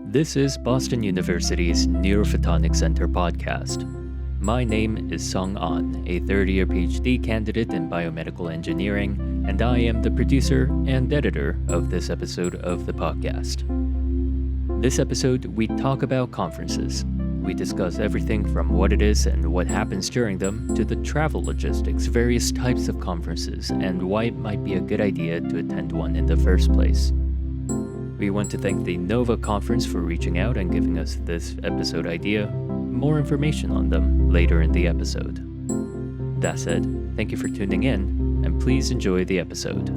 This is Boston University's Neurophotonics Center podcast. My name is Sung An, a third-year PhD candidate in biomedical engineering, and I am the producer and editor of this episode of the podcast. This episode, we talk about conferences. We discuss everything from what it is and what happens during them to the travel logistics, various types of conferences, and why it might be a good idea to attend one in the first place. We want to thank the NOVA conference for reaching out and giving us this episode idea. More information on them later in the episode. That said, thank you for tuning in, and please enjoy the episode.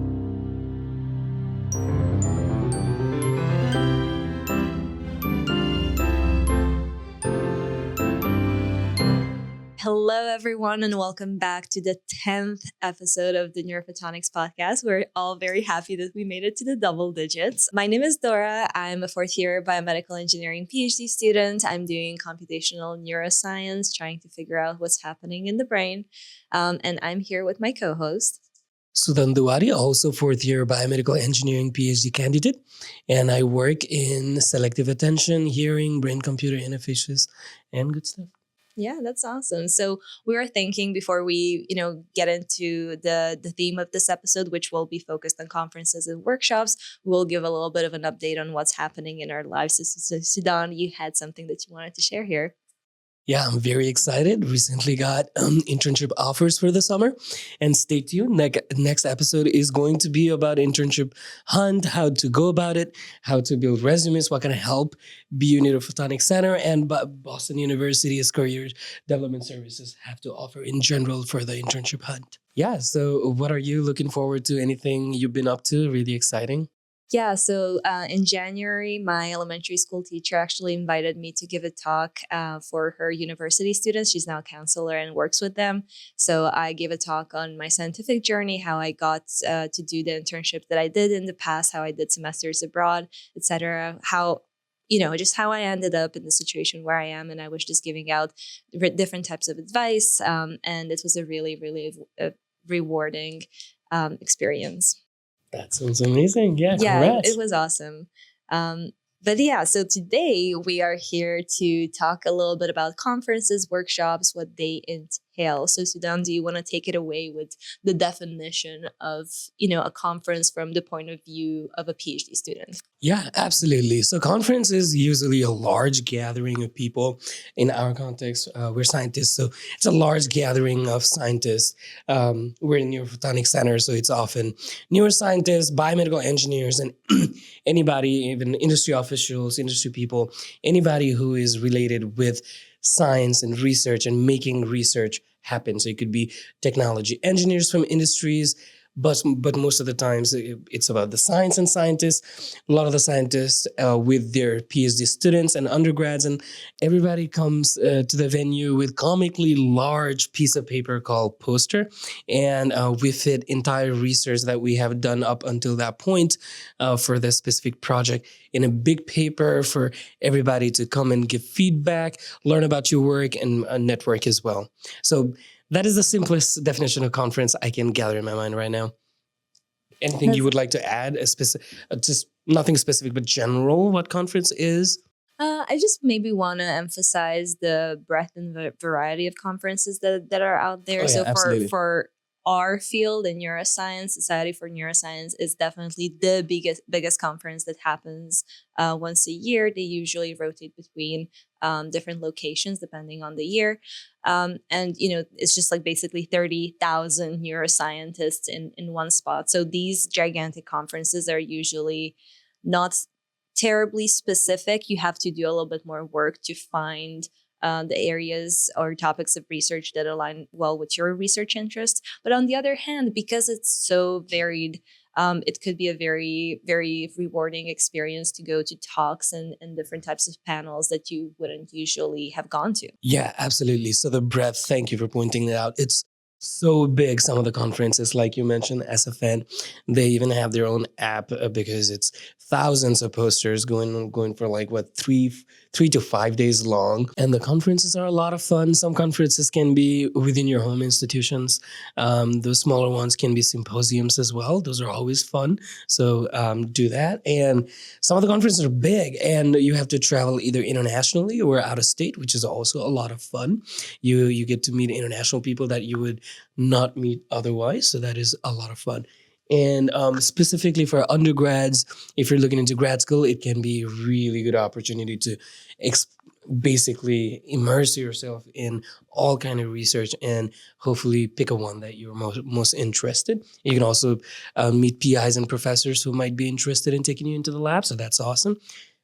Hello, everyone, and welcome back to the 10th episode of the Neurophotonics podcast. We're all very happy that we made it to the double digits. My name is Dora. I'm a fourth-year biomedical engineering PhD student. I'm doing computational neuroscience, trying to figure out what's happening in the brain. And I'm here with my co-host. Sudan Duwari, also fourth-year biomedical engineering PhD candidate, and I work in selective attention, hearing, brain-computer interfaces, and good stuff. Yeah, that's awesome. So we were thinking before we, get into the theme of this episode, which will be focused on conferences and workshops, we'll give a little bit of an update on what's happening in our lives. So Sudan, you had something that you wanted to share here. Yeah, I'm very excited. Recently got internship offers for the summer. And stay tuned. Next episode is going to be about internship hunt, how to go about it, how to build resumes, what kind of help BU Neurophotonics Center and Boston University's Career Development Services have to offer in general for the internship hunt. Yeah, so what are you looking forward to? Anything you've been up to? Really exciting? Yeah, so in January, my elementary school teacher actually invited me to give a talk for her university students. She's now a counselor and works with them. So I gave a talk on my scientific journey, how I got to do the internship that I did in the past, how I did semesters abroad, etc. How just how I ended up in the situation where I am. And I was just giving out different types of advice. And it was a really, really rewarding experience. That sounds amazing. Yeah, congrats. It was awesome. So today we are here to talk a little bit about conferences, workshops, what they entail. So Sudan, do you want to take it away with the definition of, a conference from the point of view of a PhD student? Yeah, absolutely. So conference is usually a large gathering of people. In our context, we're scientists, so it's a large gathering of scientists. We're in Neurophotonics Center, so it's often neuroscientists, biomedical engineers, and anybody, even industry officials, industry people, anybody who is related with science and research and making research happen. So it could be technology engineers from industries, but most of the times it's about the science and scientists. A lot of the scientists with their PhD students and undergrads, and everybody comes to the venue with comically large piece of paper called poster, and we fit entire research that we have done up until that point for the specific project in a big paper for everybody to come and give feedback, learn about your work, and network as well. So that is the simplest definition of conference I can gather in my mind right now. Anything you would like to add? Just nothing specific, but general, what conference is? I just maybe want to emphasize the breadth and variety of conferences that are out there. For our field in neuroscience, Society for Neuroscience is definitely the biggest conference that happens once a year. They usually rotate between different locations depending on the year. It's just like basically 30,000 neuroscientists in one spot. So these gigantic conferences are usually not terribly specific. You have to do a little bit more work to find the areas or topics of research that align well with your research interests. But on the other hand, because it's so varied, it could be a very, very rewarding experience to go to talks and different types of panels that you wouldn't usually have gone to. Yeah, absolutely. So the breadth, thank you for pointing that out. It's So big. Some of the conferences, like you mentioned, SFN, they even have their own app because it's thousands of posters going for like what 3 to 5 days long, and the conferences are a lot of fun. Some conferences can be within your home institutions. The smaller ones can be symposiums as well. Those are always fun. So do that. And some of the conferences are big, and you have to travel either internationally or out of state, which is also a lot of fun. You get to meet international people that you would not meet otherwise. So that is a lot of fun. And specifically for undergrads, if you're looking into grad school, it can be a really good opportunity to ex- basically immerse yourself in all kind of research and hopefully pick a one that you're most interested. You can also meet PIs and professors who might be interested in taking you into the lab. So that's awesome.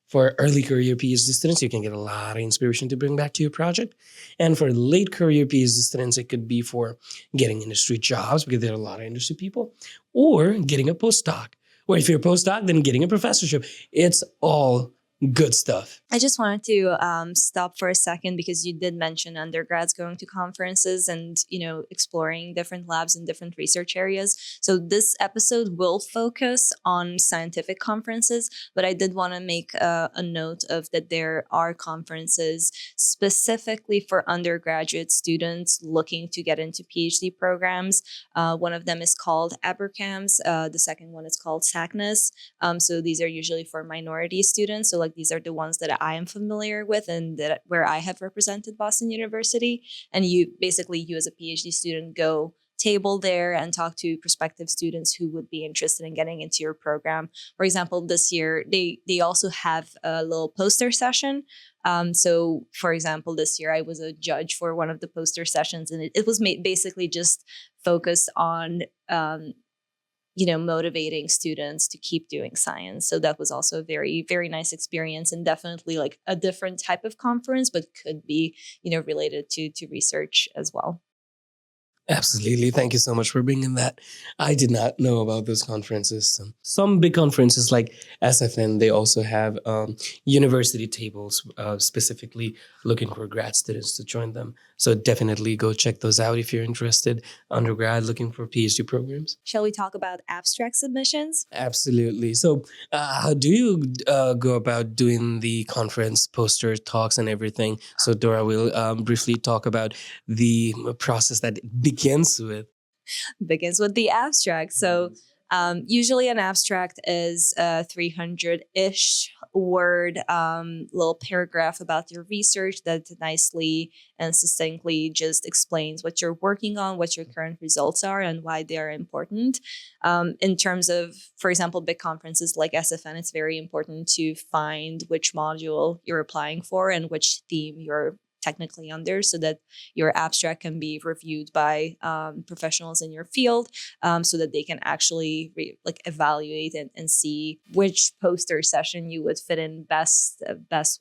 For early career PhD students, you can get a lot of inspiration to bring back to your project. And for late career PhD students, it could be for getting industry jobs because there are a lot of industry people, or getting a postdoc. Or if you're a postdoc, then getting a professorship. It's all good stuff. I just wanted to stop for a second because you did mention undergrads going to conferences and, exploring different labs and different research areas. So this episode will focus on scientific conferences, but I did want to make a note of that there are conferences specifically for undergraduate students looking to get into PhD programs. One of them is called ABRCAMS. The second one is called SACNAS. So these are usually for minority students. So these are the ones that I am familiar with and that where I have represented Boston University. And you as a PhD student go table there and talk to prospective students who would be interested in getting into your program. For example, this year, they also have a little poster session. So for example, this year I was a judge for one of the poster sessions, and it was basically just focused on motivating students to keep doing science. So that was also a very, very nice experience, and definitely like a different type of conference, but could be, related to research as well. Absolutely. Thank you so much for bringing that. I did not know about those conferences. Some big conferences like SFN, they also have university tables specifically looking for grad students to join them. So definitely go check those out if you're interested. Undergrad looking for PhD programs. Shall we talk about abstract submissions? Absolutely. So how do you go about doing the conference posters, talks, and everything? So Dora will briefly talk about the process that begins with the abstract. So usually an abstract is a 300-ish word little paragraph about your research that nicely and succinctly just explains what you're working on, what your current results are, and why they are important. In terms of, for example, big conferences like SFN, it's very important to find which module you're applying for and which theme you're technically under, so that your abstract can be reviewed by professionals in your field, so that they can actually evaluate and see which poster session you would fit in best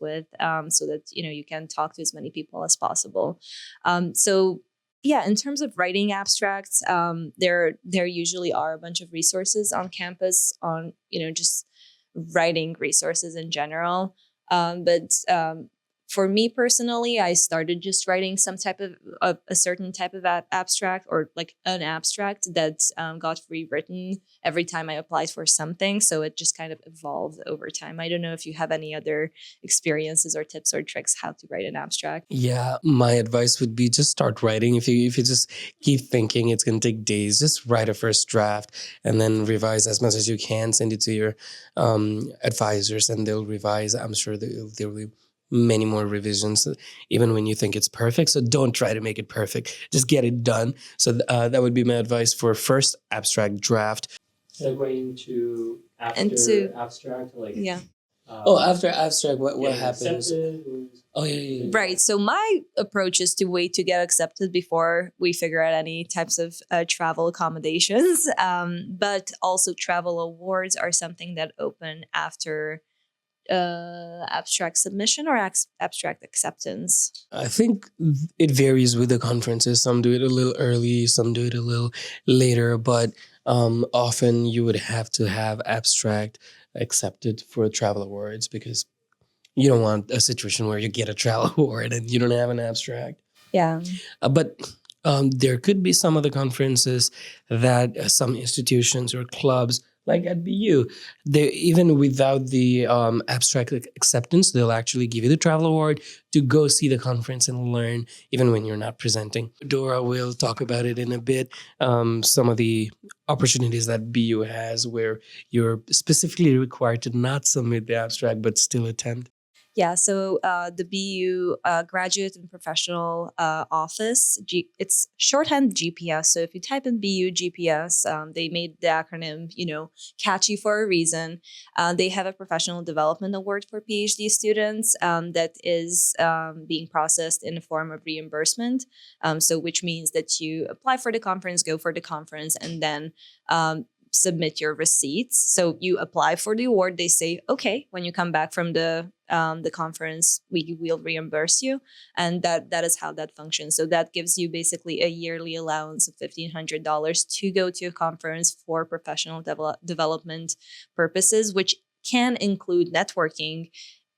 with, so that you can talk to as many people as possible. So yeah, in terms of writing abstracts, there usually are a bunch of resources on campus on just writing resources in general, but for me personally, I started just writing some type of a certain type of abstract, or like an abstract that got rewritten every time I applied for something. So it just kind of evolved over time. I don't know if you have any other experiences or tips or tricks how to write an abstract. Yeah, my advice would be just start writing. If you just keep thinking it's going to take days, just write a first draft and then revise as much as you can. Send it to your advisors and they'll revise. I'm sure there will be many more revisions, even when you think it's perfect. So don't try to make it perfect. Just get it done. So that would be my advice for first abstract draft. Segueing to after abstract, yeah. After abstract, what happens? Yeah. Right. So my approach is to wait to get accepted before we figure out any types of travel accommodations. But also travel awards are something that open after abstract submission or abstract acceptance. I think it varies with the conferences. Some do it a little early, some do it a little later, but often you would have to have abstract accepted for travel awards because you don't want a situation where you get a travel award and you don't have an abstract. Yeah. But There could be some other conferences that some institutions or clubs, like at BU, they even without the abstract acceptance, they'll actually give you the travel award to go see the conference and learn, even when you're not presenting. Dora will talk about it in a bit. Some of the opportunities that BU has where you're specifically required to not submit the abstract but still attend. Yeah, so the BU Graduate and Professional Office, it's shorthand GPS. So if you type in BU GPS, they made the acronym, catchy for a reason. They have a professional development award for PhD students that is being processed in the form of reimbursement. So which means that you apply for the conference, go for the conference, and then submit your receipts. So you apply for the award. They say, okay, when you come back from the conference, we will reimburse you, and that is how that functions. So that gives you basically a yearly allowance of $1,500 to go to a conference for professional development purposes, which can include networking.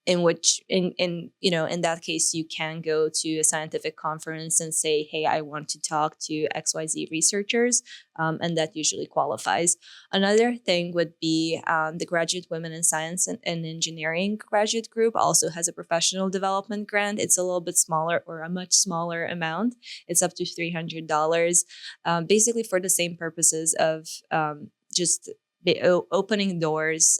In which, in that case, you can go to a scientific conference and say, hey, I want to talk to XYZ researchers, and that usually qualifies. Another thing would be the Graduate Women in Science and Engineering graduate group also has a professional development grant. It's a little bit smaller, or a much smaller amount. It's up to $300, basically for the same purposes of just opening doors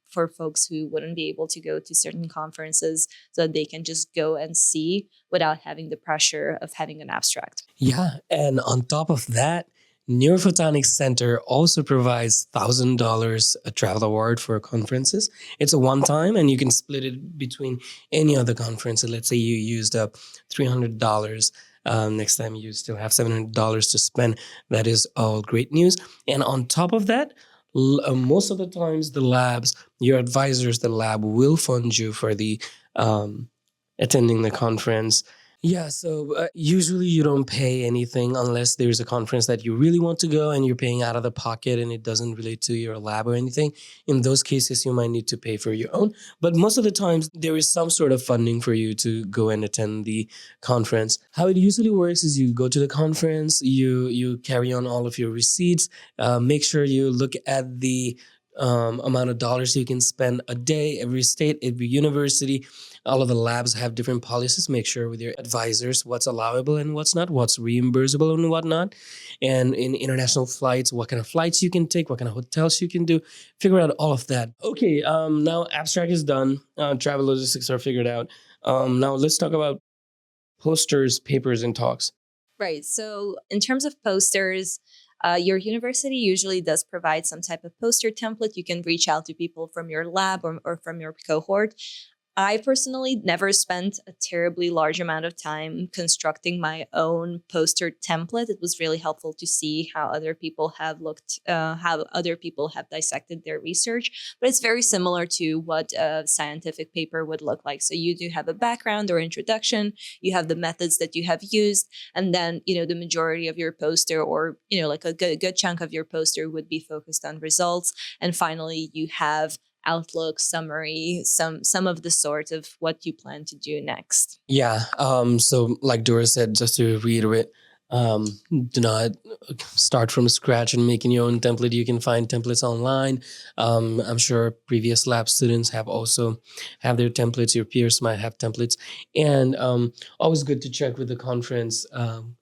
for folks who wouldn't be able to go to certain conferences, so that they can just go and see without having the pressure of having an abstract. Yeah, and on top of that, Neurophotonics Center also provides $1,000 a travel award for conferences. It's a one-time, and you can split it between any other conference. Let's say you used up $300. Next time you still have $700 to spend. That is all great news. And on top of that, most of the times the labs, your advisors, the lab will fund you for the attending the conference. Yeah, so usually you don't pay anything unless there's a conference that you really want to go and you're paying out of the pocket and it doesn't relate to your lab or anything. In those cases, you might need to pay for your own. But most of the times, there is some sort of funding for you to go and attend the conference. How it usually works is you go to the conference, you carry on all of your receipts, make sure you look at the amount of dollars you can spend a day, every state, every university. All of the labs have different policies. Make sure with your advisors what's allowable and what's not, what's reimbursable and whatnot. And in international flights, what kind of flights you can take, what kind of hotels you can do. Figure out all of that. Okay, now abstract is done. Travel logistics are figured out. Now let's talk about posters, papers, and talks. Right. So in terms of posters, your university usually does provide some type of poster template. You can reach out to people from your lab or from your cohort. I personally never spent a terribly large amount of time constructing my own poster template. It was really helpful to see how other people have how other people have dissected their research. But it's very similar to what a scientific paper would look like. So you do have a background or introduction, you have the methods that you have used, and then, the majority of your poster, or, like a good chunk of your poster would be focused on results. And finally, you have outlook, summary, some of the sort of what you plan to do next. Yeah. So like Dora said, just to reiterate, do not start from scratch and making your own template. You can find templates online. I'm sure previous lab students have their templates. Your peers might have templates, and always good to check with the conference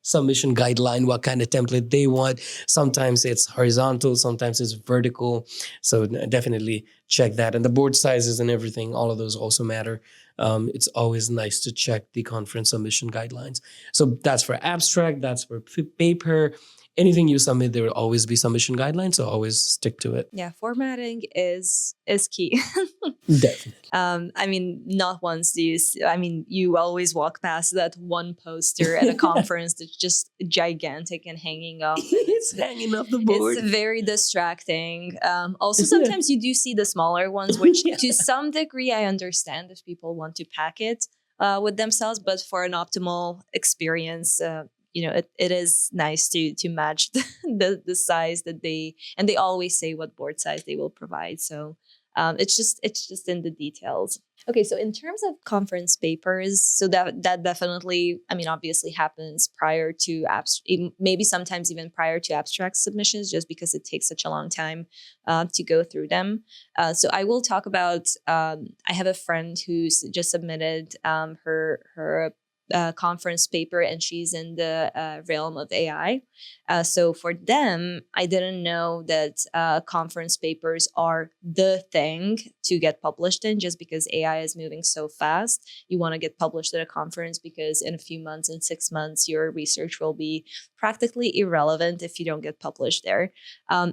submission guideline what kind of template they want. Sometimes it's horizontal, sometimes it's vertical. So definitely check that, and the board sizes and everything. All of those also matter. It's always nice to check the conference submission guidelines. So that's for abstract, that's for paper. Anything you submit, there will always be submission guidelines, so always stick to it. Yeah, formatting is key. Definitely. Not once do you always walk past that one poster at a conference that's just gigantic and hanging up. It's hanging off the board. It's very distracting. Also, sometimes you do see the smaller ones, which to some degree I understand if people want to pack it with themselves, but for an optimal experience, it is nice to match the size that they always say what board size they will provide. So It's just in the details. Okay, so in terms of conference papers, so that definitely, I mean, obviously happens prior to maybe sometimes even prior to abstract submissions, just because it takes such a long time to go through them. So I will talk about. I have a friend who's just submitted her conference paper, and she's in the realm of AI. So for them, I didn't know that conference papers are the thing to get published in, just because AI is moving so fast. You want to get published at a conference because in a few months, in 6 months, your research will be practically irrelevant if you don't get published there.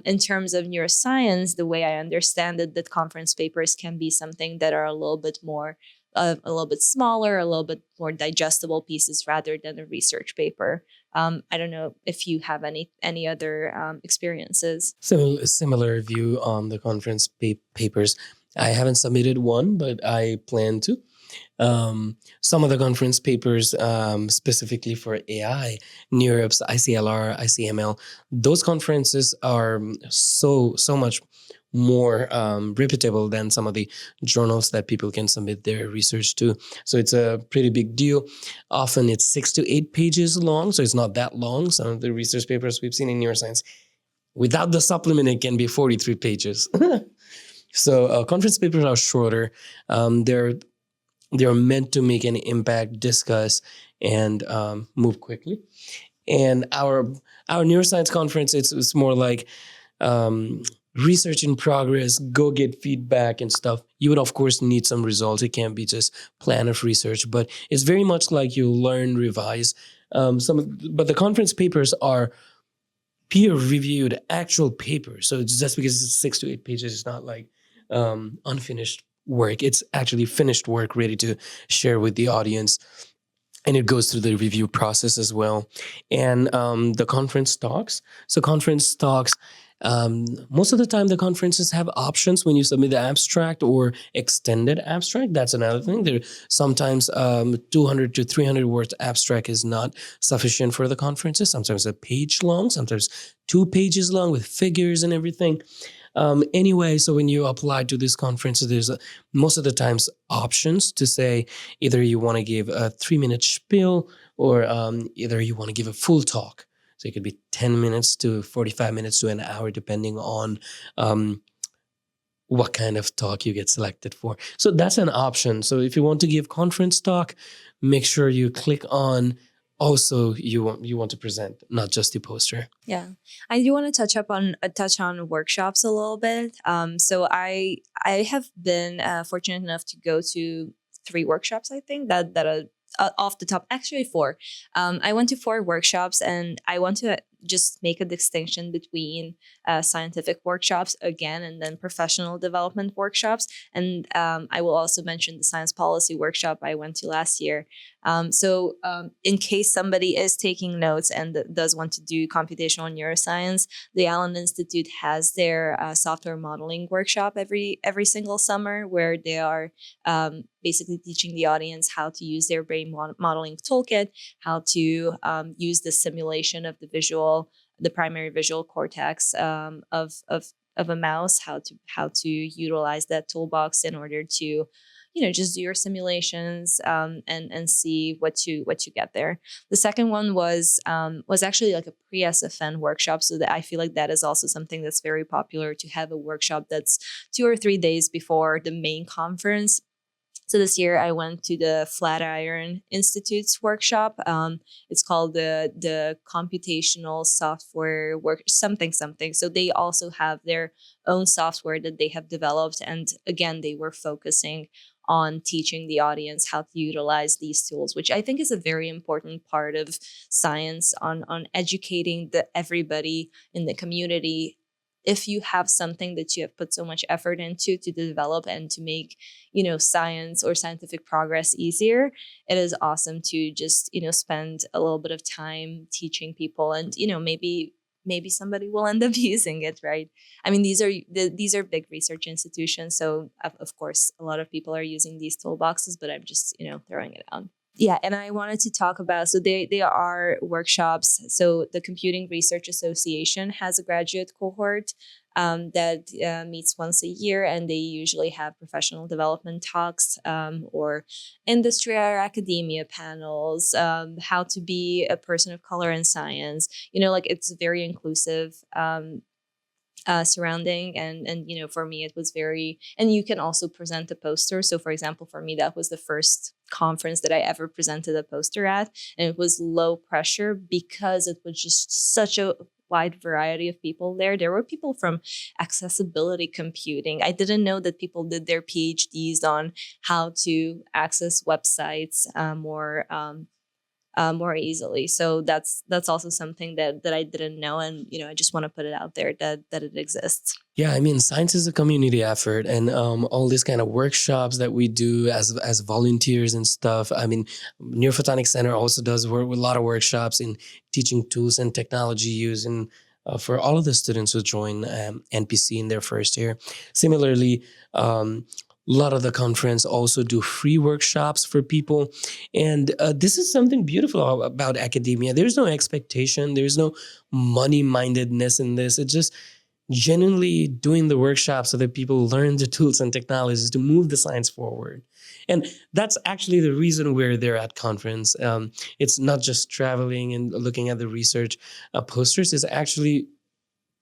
In terms of neuroscience, the way I understand it, that conference papers can be something that are a little bit more a little bit smaller, a little bit more digestible pieces rather than a research paper. I don't know if you have any other experiences. Similar view on the conference papers. I haven't submitted one, but I plan to. Some of the conference papers, specifically for AI, NeurIPS, ICLR, ICML, those conferences are so much more reputable than some of the journals that people can submit their research to. So it's a pretty big deal. Often it's 6 to 8 pages long, so it's not that long. Some of the research papers we've seen in neuroscience, without the supplement, it can be 43 pages. So conference papers are shorter. They're meant to make an impact, discuss, and move quickly. And our neuroscience conference, it's more like research in progress, go get feedback and stuff. You would, of course, need some results. It can't be just plan of research, but it's very much like you learn, revise. But the conference papers are peer-reviewed actual papers. So just because it's 6 to 8 pages, it's not like unfinished work. It's actually finished work ready to share with the audience. And it goes through the review process as well. And the conference talks. So conference talks, most of the time the conferences have options when you submit the abstract or extended abstract. That's another thing. There sometimes 200 to 300 words abstract is not sufficient for the conferences. Sometimes a page long, sometimes 2 pages long with figures and everything. Anyway, so when you apply to this conference, there's most of the times options to say either you want to give a 3-minute spiel or either you want to give a full talk. So it could be 10 minutes to 45 minutes to an hour, depending on what kind of talk you get selected for. So that's an option. So if you want to give conference talk, make sure you click on also you want to present, not just the poster. Yeah, I do want to touch on workshops a little bit. So I have been fortunate enough to go to 3 workshops. I think that are off the top, actually 4. I went to 4 workshops, and I want to just make a distinction between scientific workshops again, and then professional development workshops. And I will also mention the science policy workshop I went to last year. So in case somebody is taking notes and does want to do computational neuroscience, the Allen Institute has their software modeling workshop every single summer, where they are basically teaching the audience how to use their brain modeling toolkit, how to use the simulation of the primary visual cortex of a mouse, how to utilize that toolbox in order to just do your simulations and see what you get there. The second one was actually like a pre-SFN workshop, so that I feel like that is also something that's very popular, to have a workshop that's 2 or 3 days before the main conference. So this year I went to the Flatiron Institute's workshop. It's called the Computational Software Work something. So they also have their own software that they have developed, and again they were focusing on teaching the audience how to utilize these tools, which I think is a very important part of science, on educating everybody in the community. If you have something that you have put so much effort into to develop and to make, science or scientific progress easier, it is awesome to just, spend a little bit of time teaching people, and, maybe somebody will end up using it, right? I mean, these are big research institutions, so of course a lot of people are using these toolboxes, but I'm just, throwing it out. Yeah, and I wanted to talk about, so they are workshops. So the Computing Research Association has a graduate cohort that meets once a year, and they usually have professional development talks or industry or academia panels, how to be a person of color in science. Like it's very inclusive. Surrounding, and for me it was very, and you can also present a poster. So for example, for me, that was the first conference that I ever presented a poster at, and it was low pressure because it was just such a wide variety of people there were people from accessibility computing. I didn't know that people did their PhDs on how to access websites more easily. So that's also something that I didn't know, and I just want to put it out there that it exists. Yeah, I mean, science is a community effort, and all these kind of workshops that we do as volunteers and stuff. I mean, Neurophotonics Center also does work with a lot of workshops in teaching tools and technology use, and for all of the students who join NPC in their first year. Similarly, a lot of the conference also do free workshops for people. And this is something beautiful about academia. There's no expectation. There's no money-mindedness in this. It's just genuinely doing the workshop so that people learn the tools and technologies to move the science forward. And that's actually the reason we're there at conference. It's not just traveling and looking at the research posters. It's actually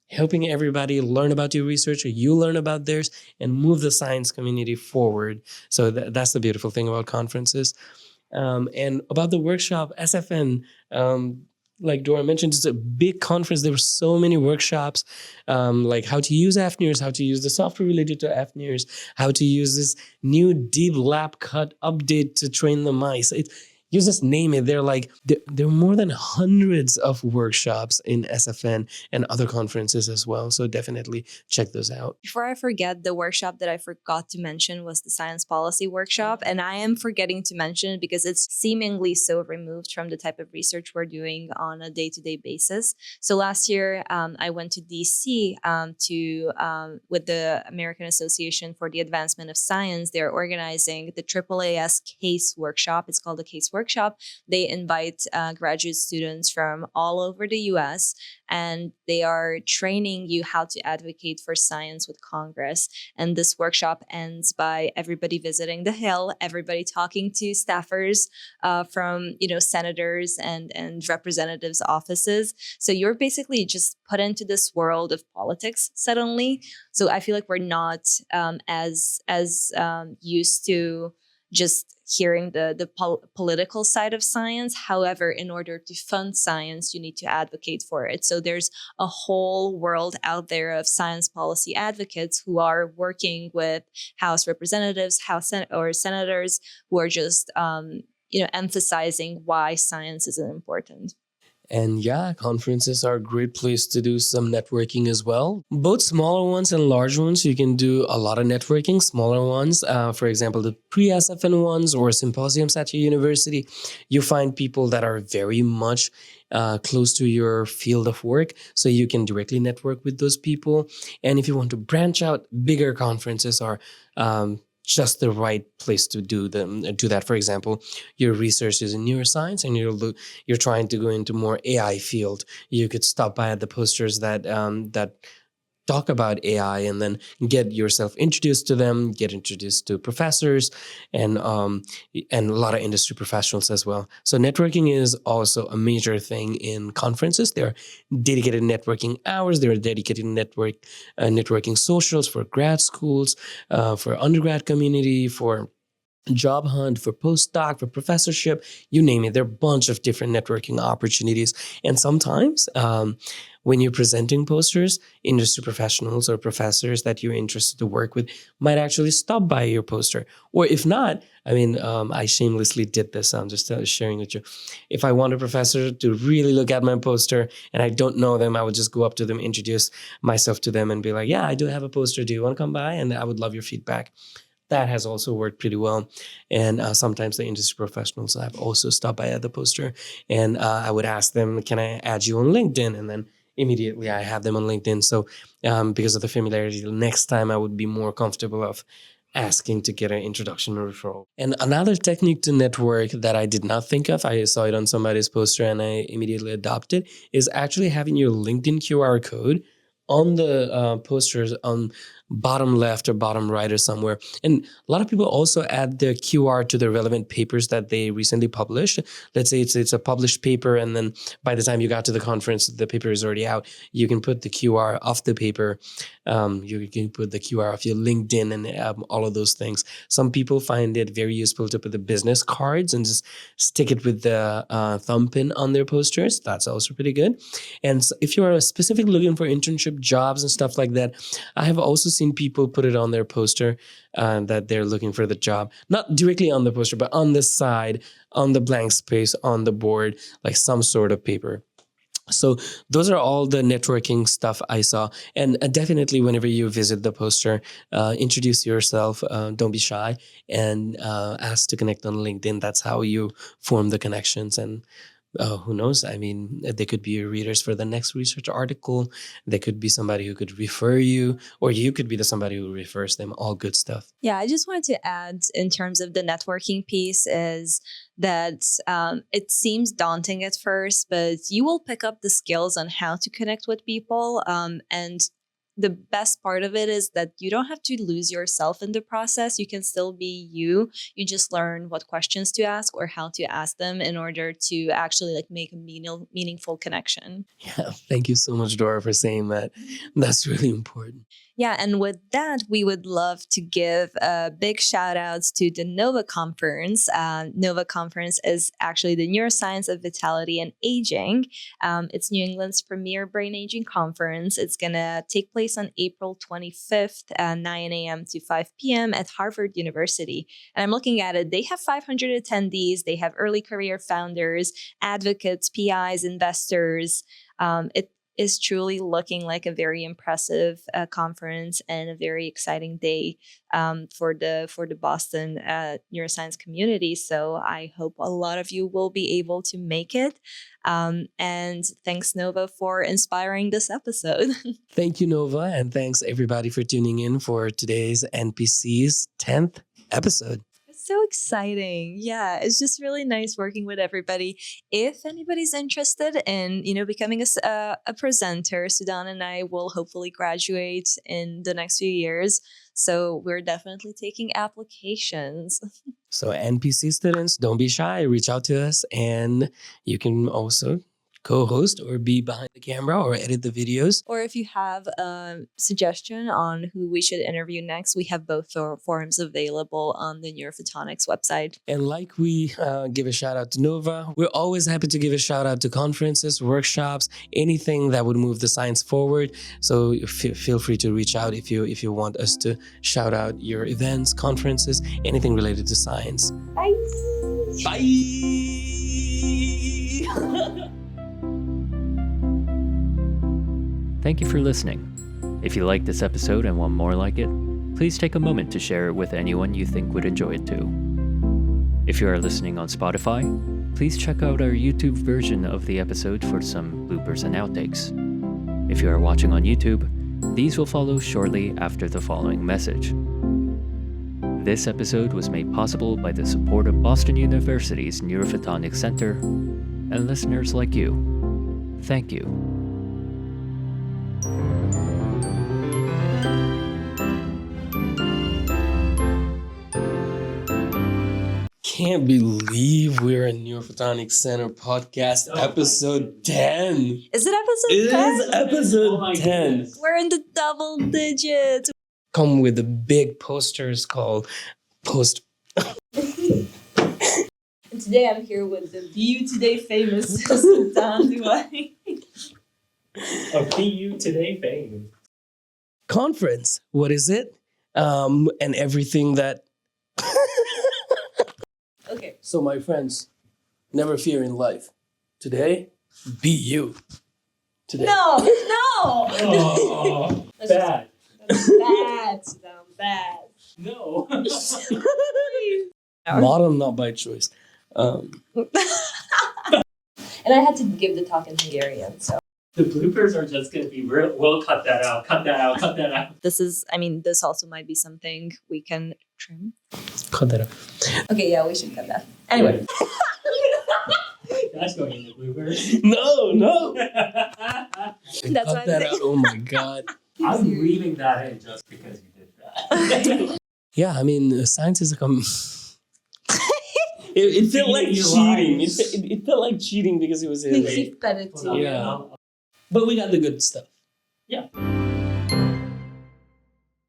helping everybody learn about your research, or you learn about theirs, and move the science community forward. So that's the beautiful thing about conferences. And about the workshop, SFN, like Dora mentioned, it's a big conference. There were so many workshops, like how to use FNIRS, how to use the software related to FNIRS, how to use this new deep lab cut update to train the mice. You just name it. There are more than hundreds of workshops in SFN and other conferences as well. So definitely check those out. Before I forget, the workshop that I forgot to mention was the science policy workshop. And I am forgetting to mention it because it's seemingly so removed from the type of research we're doing on a day-to-day basis. So last year, I went to DC with the American Association for the Advancement of Science. They're organizing the AAAS CASE workshop. It's called the CASE workshop. They invite graduate students from all over the US, and they are training you how to advocate for science with Congress. And this workshop ends by everybody visiting the Hill, everybody talking to staffers from senators and representatives' offices. So you're basically just put into this world of politics suddenly. So I feel like we're not as used to just hearing the political side of science. However, in order to fund science, you need to advocate for it. So there's a whole world out there of science policy advocates who are working with House representatives, or senators, who are just emphasizing why science is important. And yeah, conferences are a great place to do some networking as well. Both smaller ones and large ones, you can do a lot of networking. Smaller ones, for example, the pre-SFN ones or symposiums at your university, you find people that are very much close to your field of work, so you can directly network with those people. And if you want to branch out, bigger conferences are just the right place to do that. For example, your research is in neuroscience and you're trying to go into more AI field. You could stop by at the posters that talk about AI, and then get yourself introduced to them, get introduced to professors and a lot of industry professionals as well. So networking is also a major thing in conferences. There are dedicated networking hours. There are dedicated networking socials for grad schools, for undergrad community, for job hunt, for postdoc, for professorship, you name it. There are a bunch of different networking opportunities. And sometimes when you're presenting posters, industry professionals or professors that you're interested to work with might actually stop by your poster. Or if not, I shamelessly did this. I'm just sharing with you. If I want a professor to really look at my poster and I don't know them, I would just go up to them, introduce myself to them and be like, yeah, I do have a poster. Do you want to come by? And I would love your feedback. That has also worked pretty well. And sometimes the industry professionals have also stopped by at the poster. And I would ask them, can I add you on LinkedIn? And then immediately I have them on LinkedIn. So because of the familiarity, next time I would be more comfortable of asking to get an introduction or referral. And another technique to network that I did not think of, I saw it on somebody's poster and I immediately adopted, is actually having your LinkedIn QR code on the posters on bottom left or bottom right or somewhere. And a lot of people also add the QR to the relevant papers that they recently published. Let's say it's a published paper, and then by the time you got to the conference, the paper is already out. You can put the QR off the paper. You can put the QR off your LinkedIn and all of those things. Some people find it very useful to put the business cards and just stick it with the thumb pin on their posters. That's also pretty good. And so if you're specifically looking for internship jobs and stuff like that, I have also seen people put it on their poster that they're looking for the job. Not directly on the poster, but on the side, on the blank space, on the board, like some sort of paper. So those are all the networking stuff I saw. And definitely whenever you visit the poster, introduce yourself, don't be shy, and ask to connect on LinkedIn. That's how you form the connections. And who knows? I mean, they could be your readers for the next research article. They could be somebody who could refer you, or you could be somebody who refers them. All good stuff. Yeah, I just wanted to add in terms of the networking piece is that it seems daunting at first, but you will pick up the skills on how to connect with people. And the best part of it is that you don't have to lose yourself in the process. You can still be you. You just learn what questions to ask or how to ask them in order to actually like make a meaningful connection. Yeah, thank you so much, Dora, for saying that. That's really important. Yeah, and with that, we would love to give big shout outs to the NOVA conference. NOVA conference is actually the Neuroscience of Vitality and Aging. It's New England's premier brain aging conference. It's going to take place on April 25th at 9 a.m. to 5 p.m. at Harvard University. And I'm looking at it. They have 500 attendees. They have early career founders, advocates, PIs, investors. It is truly looking like a very impressive conference and a very exciting day for the Boston neuroscience community. So I hope a lot of you will be able to make it. And thanks, Nova, for inspiring this episode. Thank you, Nova, and thanks everybody for tuning in for today's NPC's 10th episode. So exciting. Yeah, it's just really nice working with everybody. If anybody's interested in, becoming a presenter, Sudan and I will hopefully graduate in the next few years. So we're definitely taking applications. So NPC students, don't be shy. Reach out to us, and you can also co-host or be behind the camera or edit the videos. Or if you have a suggestion on who we should interview next, we have both forums available on the Neurophotonics website. And like we give a shout out to Nova, we're always happy to give a shout out to conferences, workshops, anything that would move the science forward. So feel free to reach out if you want us to shout out your events, conferences, anything related to science. Bye. Bye. Thank you for listening. If you liked this episode and want more like it, please take a moment to share it with anyone you think would enjoy it too. If you are listening on Spotify, please check out our YouTube version of the episode for some bloopers and outtakes. If you are watching on YouTube, these will follow shortly after the following message. This episode was made possible by the support of Boston University's Neurophotonics Center and listeners like you. Thank you. Can't believe we're in Neurophotonics Center podcast episode 10. Is it episode 10? It is episode 10. We're in the double digits. Come with the big posters called Post. And today I'm here with the VU Today famous Sultan Duai. A VU Today fame. Conference. What is it? And everything that... Okay. So my friends, never fear in life. Today, be you. Today. No. Oh, That's bad. Bad, Sultan, bad. No. Model not by choice. And I had to give the talk in Hungarian, so. The bloopers are just going to be real. We'll cut that out. Cut that out. Cut that out. This also might be something we can trim. Cut that out. Okay, yeah, we should cut that. Anyway. That's going in the bloopers. No. That's Cut that out. Oh my god. I'm leaving that in just because you did that. Yeah, I mean, science is it felt like cheating. It felt like cheating because it was He cut it too. Yeah. But we got the good stuff. Yeah.